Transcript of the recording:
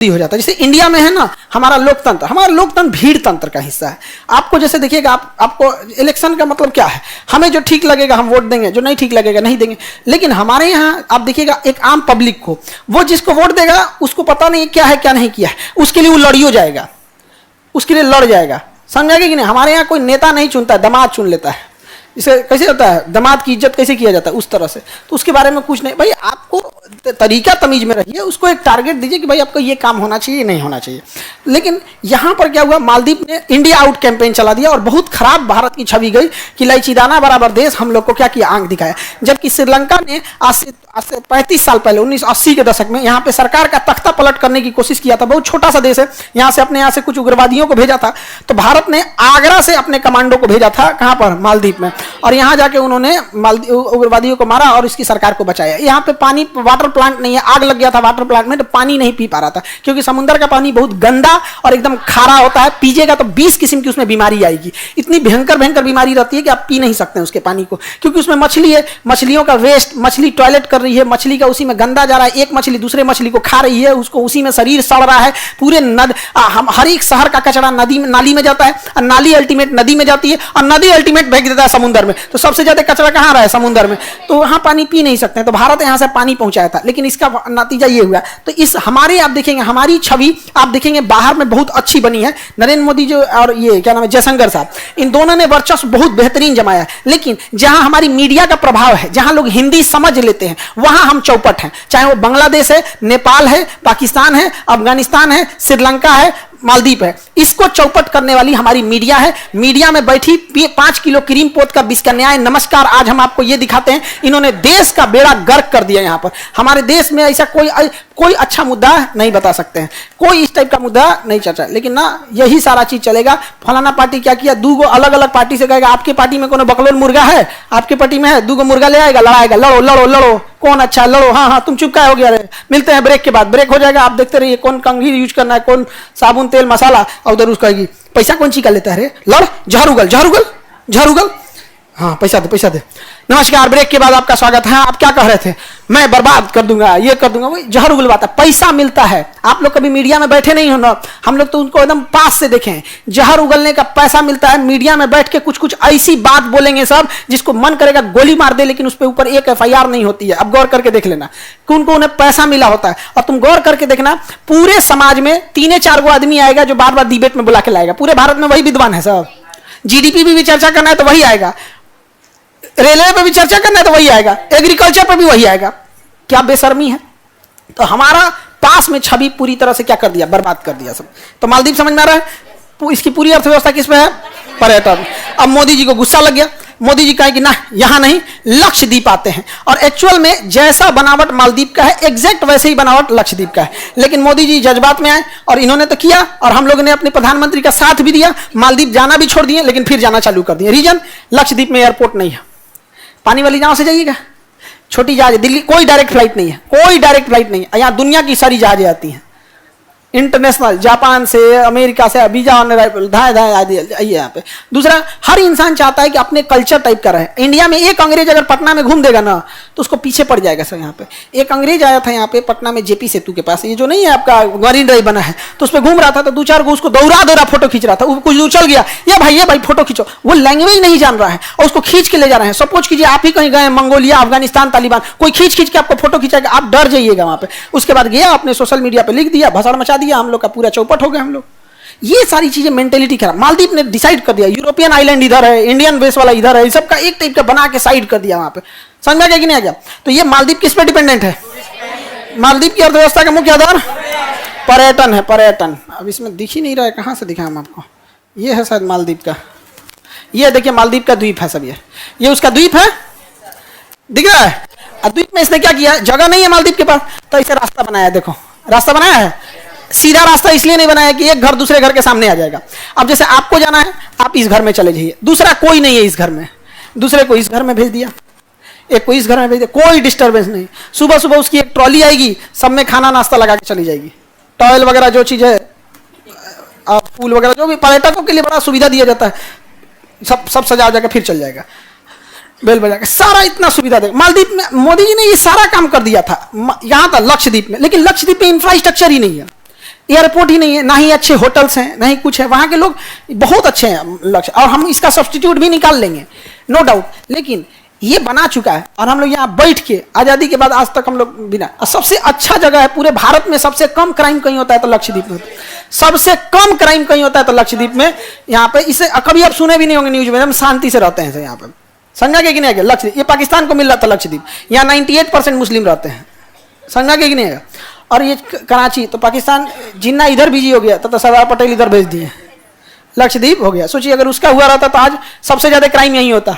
हो जाता है। जैसे इंडिया में है ना हमारा लोकतंत्र भीड़ तंत्र का हिस्सा है। आपको जैसे देखिएगा, आपको इलेक्शन का मतलब क्या है, हमें जो ठीक लगेगा हम वोट देंगे, जो नहीं ठीक लगेगा नहीं देंगे। लेकिन हमारे यहाँ आप देखिएगा एक आम पब्लिक को, वो जिसको वोट देगा उसको पता नहीं क्या है क्या नहीं किया है, उसके लिए वो लड़ियो जाएगा, उसके लिए लड़ जाएगा, समझाएगा कि नहीं। हमारे यहाँ कोई नेता नहीं चुनता है, दामाद चुन लेता है। इसे कैसे होता है, दामाद की इज्जत कैसे किया जाता है, उस तरह से। तो उसके बारे में कुछ नहीं भाई, आपको तरीका तमीज में रहिए, उसको एक टारगेट दीजिए कि भाई आपको ये काम होना चाहिए नहीं होना चाहिए। लेकिन यहाँ पर क्या हुआ, मालदीव ने इंडिया आउट कैंपेन चला दिया और बहुत खराब भारत की छवि गई कि इलायची दाना बराबर देश हम लोग को क्या किया, आंख दिखाया। जबकि श्रीलंका ने आज से 35 साल पहले 1980 के दशक में यहाँ पे सरकार का तख्ता पलट करने की कोशिश किया था। बहुत छोटा सा देश है, यहाँ से अपने यहाँ से कुछ उग्रवादियों को भेजा था। तो भारत ने आगरा से अपने कमांडो को भेजा था, कहाँ पर, मालदीव में, और यहाँ जाके उन्होंने उग्रवादियों को मारा और इसकी सरकार को बचाया। यहाँ पे पानी, वाटर प्लांट नहीं है, आग लग गया था वाटर प्लांट में, तो पानी नहीं पी पा रहा था क्योंकि समुद्र का पानी बहुत गंदा और एकदम खारा होता है। पीजिएगा तो 20 किस्म की उसमें बीमारी आएगी, इतनी भयंकर भयंकर बीमारी रहती है कि आप पी नहीं सकते हैं उसके पानी को, क्योंकि उसमें मछली है, मछलियों का वेस्ट, मछली टॉयलेट कर रही है, मछली का उसी में गंदा जा रहा है, एक मछली दूसरे मछली को खा रही है, उसको उसी में शरीर सड़ रहा है। पूरे हर एक शहर का कचरा नदी में, नाली में जाता है, और नाली अल्टीमेट नदी में जाती है, और नदी अल्टीमेट फेंक देता है समुद्र में। तो सबसे ज्यादा कचरा कहाँ रहा है, समुद्र में। तो वहां पानी पी नहीं सकते हैं। तो भारत यहां से पानी पहुंचाया था, लेकिन इसका नतीजा ये हुआ। तो इस हमारे, आप देखेंगे हमारी छवि आप देखेंगे बाहर में बहुत अच्छी बनी है। नरेंद्र मोदी जो और ये क्या नाम है, जयशंकर साहब, इन दोनों ने वर्चस्व बहुत बेहतरीन जमाया। लेकिन जहां हमारी मीडिया का प्रभाव है, जहां लोग हिंदी समझ लेते हैं, वहां हम चौपट हैं। चाहे वो बांग्लादेश है, नेपाल है, पाकिस्तान है, अफगानिस्तान है, श्रीलंका है, मालदीव है, इसको चौपट करने वाली हमारी मीडिया है। मीडिया में बैठी 5 किलो क्रीम पोत कर विष का न्याय। नमस्कार, आज हम आपको ये दिखाते हैं, इन्होंने देश का बेड़ा गर्क कर दिया। यहाँ पर हमारे देश में ऐसा कोई अच्छा मुद्दा नहीं बता सकते हैं, कोई इस टाइप का मुद्दा नहीं चर्चा, लेकिन ना यही सारा चीज चलेगा। फलाना पार्टी क्या किया, 2 अलग अलग पार्टी से कहेगा आपके पार्टी में कौन बकलोल मुर्गा है, आपके पार्टी में है, 2 मुर्गा ले आएगा, लड़ाएगा, लड़ो लड़ो लड़ो, कौन अच्छा, लड़ो, हाँ हाँ तुम चुप का हो गया, मिलते हैं ब्रेक के बाद। ब्रेक हो जाएगा, आप देखते रहिए कौन कंघी यूज करना है, कौन साबुन तेल मसाला, और उधर उसका पैसा कौन ची का लेता है, लड़, जहर उगल, हाँ पैसा दे। नमस्कार, ब्रेक के बाद आपका स्वागत है। आप क्या कह रहे थे, मैं बर्बाद कर दूंगा, ये कर दूंगा, वही जहर उगलवाता, पैसा मिलता है। आप लोग कभी मीडिया में बैठे नहीं हो ना, हम लोग तो उनको एकदम पास से देखे हैं। जहर उगलने का पैसा मिलता है, मीडिया में बैठ के कुछ ऐसी बात बोलेंगे सब, जिसको मन करेगा गोली मार दे, लेकिन उस पर ऊपर एक FIR नहीं होती है। अब गौर करके देख लेना कि उनको उन्हें पैसा मिला होता है। और तुम गौर करके देखना, पूरे समाज में 3-4 आदमी आएगा जो बार बार डिबेट में बुला के लाएगा। पूरे भारत में वही विद्वान है सब। GDP भी चर्चा करना है तो वही आएगा, रेलवे पे भी चर्चा करना है तो वही आएगा, एग्रीकल्चर पे भी वही आएगा। क्या बेशर्मी है। तो हमारा पास में छवि पूरी तरह से क्या कर दिया, बर्बाद कर दिया सब। तो मालदीव समझ में आ रहा है, इसकी पूरी अर्थव्यवस्था किस पे है, पर्यटन। अब मोदी जी को गुस्सा लग गया, मोदी जी कहे कि ना यहाँ नहीं, लक्षद्वीप आते हैं। और एक्चुअल में जैसा बनावट मालदीव का है, एग्जैक्ट वैसे ही बनावट लक्षद्वीप का है। लेकिन मोदी जी जज्बात में आए और इन्होंने तो किया, और हम लोगों ने अपने प्रधानमंत्री का साथ भी दिया। मालदीव जाना भी छोड़ दिए, लेकिन फिर जाना चालू कर दिए। रीजन, लक्षद्वीप में एयरपोर्ट नहीं है, पानी वाली नाव से जाइएगा, छोटी जहाज, दिल्ली कोई डायरेक्ट फ्लाइट नहीं है, कोई डायरेक्ट फ्लाइट नहीं है। यहाँ दुनिया की सारी जहाजें आती हैं, इंटरनेशनल, जापान से, अमेरिका से, वीजा धाए आइए यहाँ पे। दूसरा, हर इंसान चाहता है कि अपने कल्चर टाइप का रहे। इंडिया में एक अंग्रेज अगर पटना में घूम देगा ना तो उसको पीछे पड़ जाएगा सर। यहाँ पे एक अंग्रेज आया था यहाँ पे पटना में, JP सेतु के पास, ये जो नहीं है आपका मरीन ड्राइव बना है, तो उस पर घूम रहा था। तो 2-4 को उसको दौरा फोटो खींच रहा था, वो कुछ दूर चल गया, ये भाई फोटो खींचो। वो लैंग्वेज नहीं जान रहा है और उसको खींच के ले जा रहे हैं। सपोज कीजिए आप ही कहीं गए मंगोलिया, अफगानिस्तान, तालिबान, कोई खींच के आपको फोटो खींचाएगा, आप डर जाइएगा वहां पे। उसके बाद गया, अपने सोशल मीडिया पे लिख दिया, भसड़ मचा दिया, हम लोग का पूरा चौपट हो गया हम लोग। ये सारी चीजें मेंटेलिटी खराब। मालदीव ने डिसाइड कर दिया, यूरोपियन आइलैंड इधर है, इंडियन बेस वाला इधर है, सबका एक टाइप का बना के साइड कर दिया वहां पे। समझ में आ गया कि नहीं आ गया। तो ये मालदीव किस पे डिपेंडेंट है, मालदीव की अर्थव्यवस्था का मुख्य आधार पर्यटन है, पर्यटन। अब इसमें दिख ही नहीं रहा है, कहां से दिखाएं हम आपको, ये है शायद मालदीव का, ये देखिए मालदीव का द्वीप है सब, ये उसका द्वीप है, दिख रहा है। द्वीप में इसने क्या किया, जगह नहीं है मालदीव के पास, तो इसे रास्ता बनाया, देखो रास्ता बनाया है। सीधा रास्ता इसलिए नहीं बनाया कि एक घर दूसरे घर के सामने आ जाएगा। अब जैसे आपको जाना है, आप इस घर में चले जाइए, दूसरा कोई नहीं है इस घर में, दूसरे को इस घर में भेज दिया, एक को इस घर में भेज दिया, कोई डिस्टर्बेंस नहीं। सुबह सुबह उसकी एक ट्रॉली आएगी, सब में खाना नाश्ता लगा के चली जाएगी, टॉयल वगैरह जो चीज है, फूल वगैरह जो भी पर्यटकों के लिए बड़ा सुविधा दिया जाता है, सब सजा जाकर फिर चल जाएगा। बेल बजा के सारा इतना सुविधा दे। मालदीव में मोदी जी ने ये सारा काम कर दिया था, यहाँ था लक्षद्वीप में, लेकिन लक्षद्वीप में इंफ्रास्ट्रक्चर ही नहीं है। एयरपोर्ट ही नहीं है, ना ही अच्छे होटल्स हैं, ना ही कुछ है। वहां के लोग बहुत अच्छे हैं लक्ष्य, और हम इसका सब्स्टिट्यूट भी निकाल लेंगे, नो डाउट। लेकिन ये बना चुका है और हम लोग यहाँ बैठ के आजादी के बाद आज तक हम लोग बिना, सबसे अच्छा जगह है पूरे भारत में, सबसे कम क्राइम कहीं होता है तो लक्षद्वीप में, सबसे कम क्राइम कहीं होता है तो लक्षद्वीप में। यहाँ पे इसे कभी आप सुने भी नहीं होंगे न्यूज में, हम शांति से रहते हैं यहाँ पे, समझा के कि नहीं? लक्षद्वीप ये पाकिस्तान को मिल रहा था लक्षद्वीप, यहाँ 98% मुस्लिम रहते हैं, समझा के कि नहीं? और ये कराची तो पाकिस्तान, जिन्ना इधर बिजी हो गया तो सरदार पटेल इधर भेज दिए, लक्षद्वीप हो गया। सोचिए अगर उसका हुआ रहता तो आज सबसे ज्यादा क्राइम यही होता।